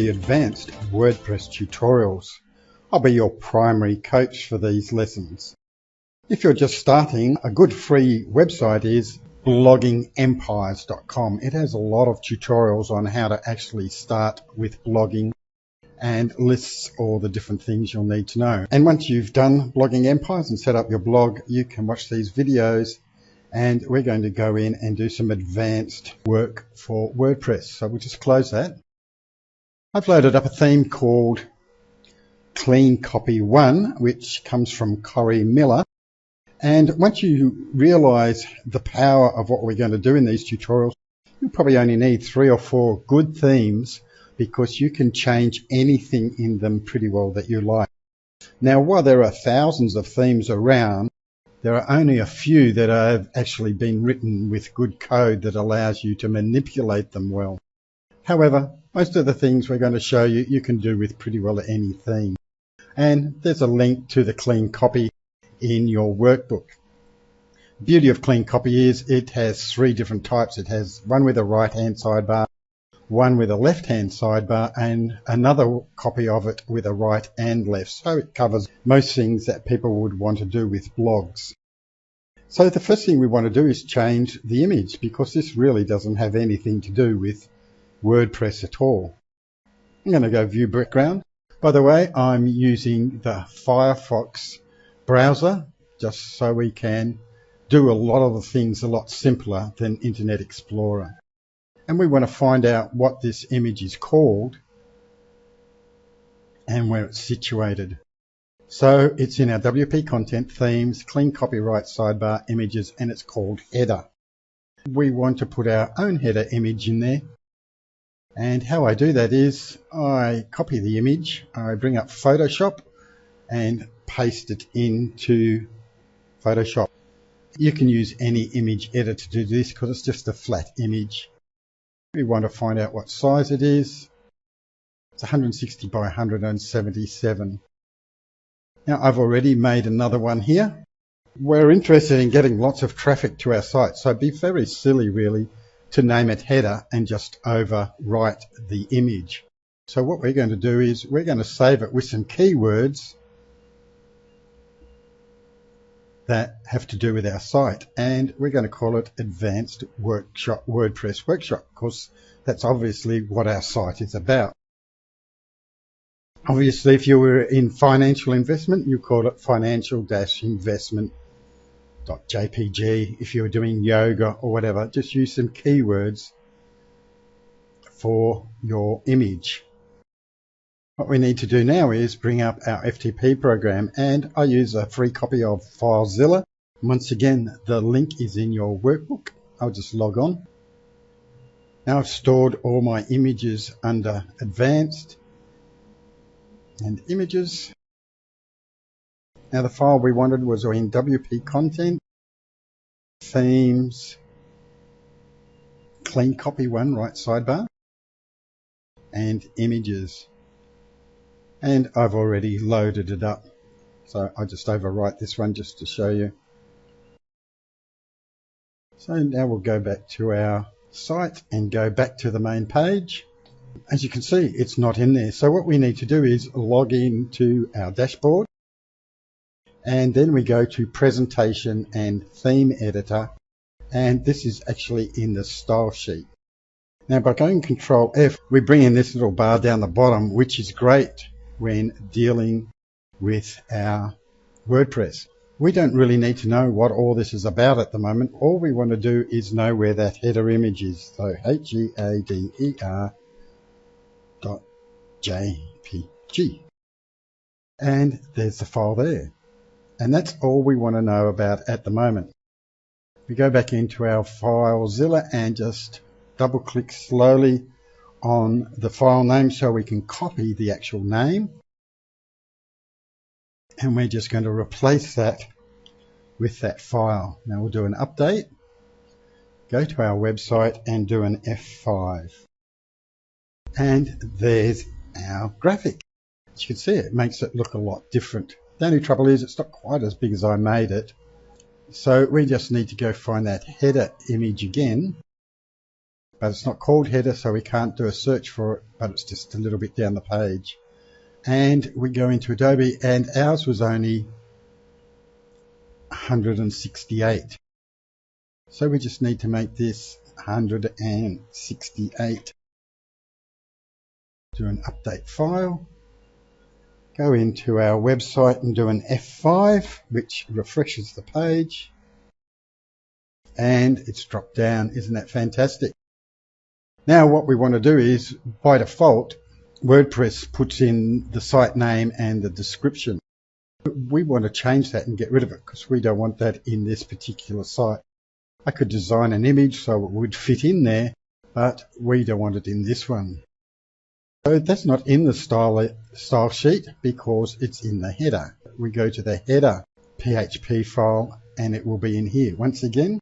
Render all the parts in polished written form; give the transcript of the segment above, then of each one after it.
the Advanced WordPress Tutorials. I'll be your primary coach for these lessons. If you're just starting, a good free website is bloggingempires.com. It has a lot of tutorials on how to actually start with blogging and lists all the different things you'll need to know. And once you've done Blogging Empires and set up your blog, you can watch these videos, and we're going to go in and do some advanced work for WordPress. So we'll just close that. I've loaded up a theme called Clean Copy 1, which comes from Corey Miller. And once you realize the power of what we're going to do in these tutorials, you probably only need 3 or 4 good themes, because you can change anything in them pretty well that you like. Now, while there are thousands of themes around, there are only a few that have actually been written with good code that allows you to manipulate them well. However, most of the things we're going to show you, you can do with pretty well any theme. And there's a link to the Clean Copy in your workbook. The beauty of Clean Copy is it has 3 different types. It has one with a right-hand sidebar, one with a left-hand sidebar, and another copy of it with a right and left. So it covers most things that people would want to do with blogs. So the first thing we want to do is change the image, because this really doesn't have anything to do with WordPress at all. I'm going to go View Background. By the way, I'm using the Firefox browser just so we can do a lot of the things a lot simpler than Internet Explorer. And we want to find out what this image is called and where it's situated. So it's in our WP Content, Themes, Clean Copyright Sidebar, Images, and it's called Header. We want to put our own header image in there. And how I do that is I copy the image, I bring up Photoshop and paste it into Photoshop. You can use any image editor to do this because it's just a flat image. We want to find out what size it is. It's 160 by 177. Now I've already made another one here. We're interested in getting lots of traffic to our site, so it'd be very silly really to name it header and just overwrite the image. So what we're going to do is we're going to save it with some keywords that have to do with our site, and we're going to call it Advanced Workshop WordPress Workshop, because that's obviously what our site is about. Obviously, if you were in financial investment, you call it financial-investment.jpg. If you were doing yoga or whatever, just use some keywords for your image. What we need to do now is bring up our FTP program, and I use a free copy of FileZilla. Once again, the link is in your workbook. I'll just log on. Now I've stored all my images under Advanced and Images. Now the file we wanted was in WP Content, Themes, Clean Copy 1 right sidebar, and Images. And I've already loaded it up, so I'll just overwrite this one just to show you. So now we'll go back to our site and go back to the main page. As you can see, it's not in there. So what we need to do is log in to our dashboard, and then we go to Presentation and Theme Editor, and this is actually in the style sheet. Now by going Control F, we bring in this little bar down the bottom, which is great when dealing with our WordPress. We don't really need to know what all this is about at the moment. All we want to do is know where that header image is. So HEADER.jpg. And there's the file there. And that's all we want to know about at the moment. We go back into our FileZilla and just double click slowly on the file name so we can copy the actual name, and we're just going to replace that with that file. Now we'll do an update, go to our website and do an F5, and there's our graphic. As you can see, it makes it look a lot different. The only trouble is it's not quite as big as I made it, so we just need to go find that header image again but it's not called header, so we can't do a search for it, but it's just a little bit down the page. And we go into Adobe, and ours was only 168. So we just need to make this 168. Do an update file. Go into our website and do an F5, which refreshes the page. And it's dropped down. Isn't that fantastic? Now what we want to do is, by default, WordPress puts in the site name and the description. We want to change that and get rid of it because we don't want that in this particular site. I could design an image so it would fit in there, but we don't want it in this one. So that's not in the style sheet because it's in the header. We go to the header PHP file and it will be in here. Once again,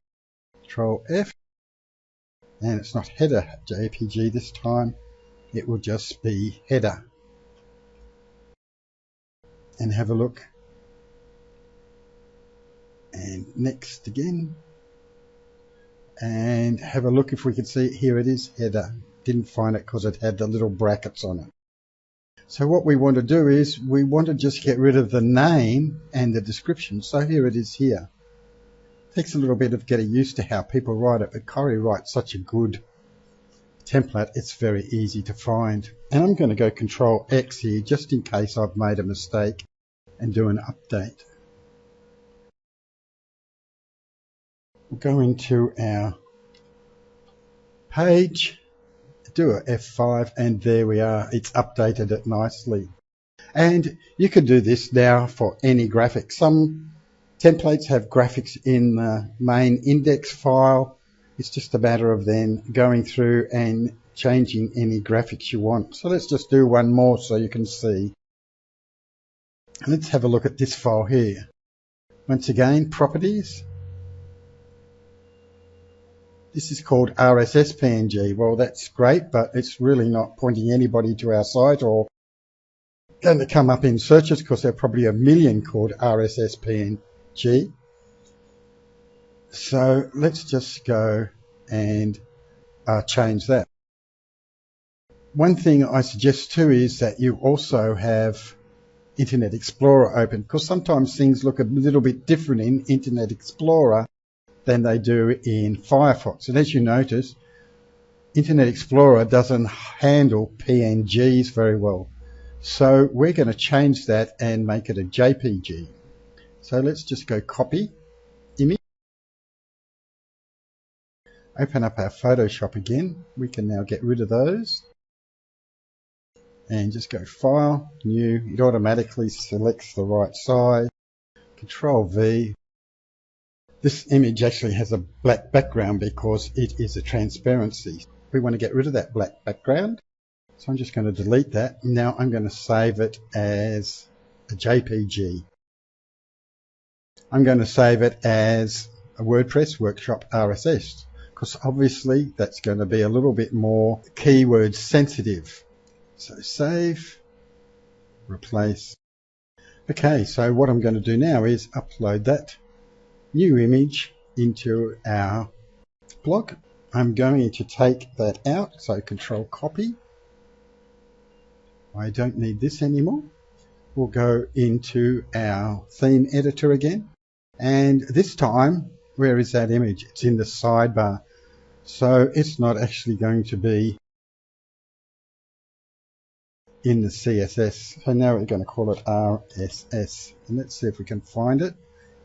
Control F, and it's not header JPG this time. It will just be header. And have a look. And next again. And have a look if we can see it. Here it is, header. Didn't find it because it had the little brackets on it. So what we want to do is we want to just get rid of the name and the description. So here it is here. Takes a little bit of getting used to how people write it, but Corey writes such a good template, it's very easy to find. And I'm going to go Control X here just in case I've made a mistake and do an update. We'll go into our page, do a F5, and there we are. It's updated it nicely. And you can do this now for any graphic. Some templates have graphics in the main index file. It's just a matter of then going through and changing any graphics you want. So let's just do one more so you can see. Let's have a look at this file here. Once again, properties. This is called RSS PNG. Well, that's great, but it's really not pointing anybody to our site or going to come up in searches because there are probably a million called RSS PNG. So let's just go and change that. One thing I suggest too is that you also have Internet Explorer open, because sometimes things look a little bit different in Internet Explorer than they do in Firefox. And as you notice, Internet Explorer doesn't handle PNGs very well. So we're going to change that and make it a JPG. So let's just go copy image. Open up our Photoshop again. We can now get rid of those. And just go File, New. It automatically selects the right size. Control V. This image actually has a black background because it is a transparency. We want to get rid of that black background. So I'm just going to delete that. Now I'm going to save it as a JPG. I'm going to save it as a WordPress Workshop RSS, because obviously that's going to be a little bit more keyword sensitive. So save, replace. Okay, so what I'm going to do now is upload that new image into our blog. I'm going to take that out, so Control Copy. I don't need this anymore. We'll go into our theme editor again, and this time, where is that image? It's in the sidebar, so it's not actually going to be in the CSS. So now we're going to call it RSS, and let's see if we can find it.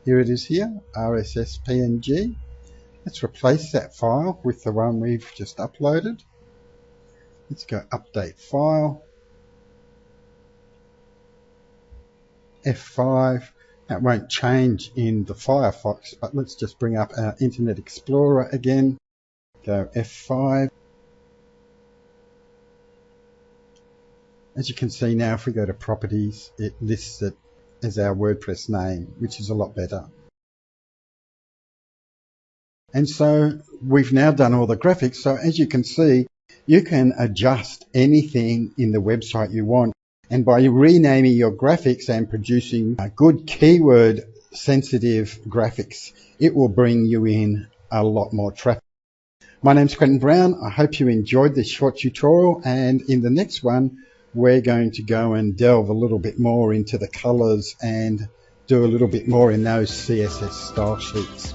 Here it is here, RSS PNG. Let's replace that file with the one we've just uploaded. Let's go Update File, F5. That won't change in the Firefox, but let's just bring up our Internet Explorer again. Go F5. As you can see now, if we go to Properties, it lists it as our WordPress name, which is a lot better. And so we've now done all the graphics. So as you can see, you can adjust anything in the website you want. And by renaming your graphics and producing a good keyword sensitive graphics, it will bring you in a lot more traffic. My name's Quentin Brown. I hope you enjoyed this short tutorial, and in the next one we're going to go and delve a little bit more into the colors and do a little bit more in those CSS style sheets.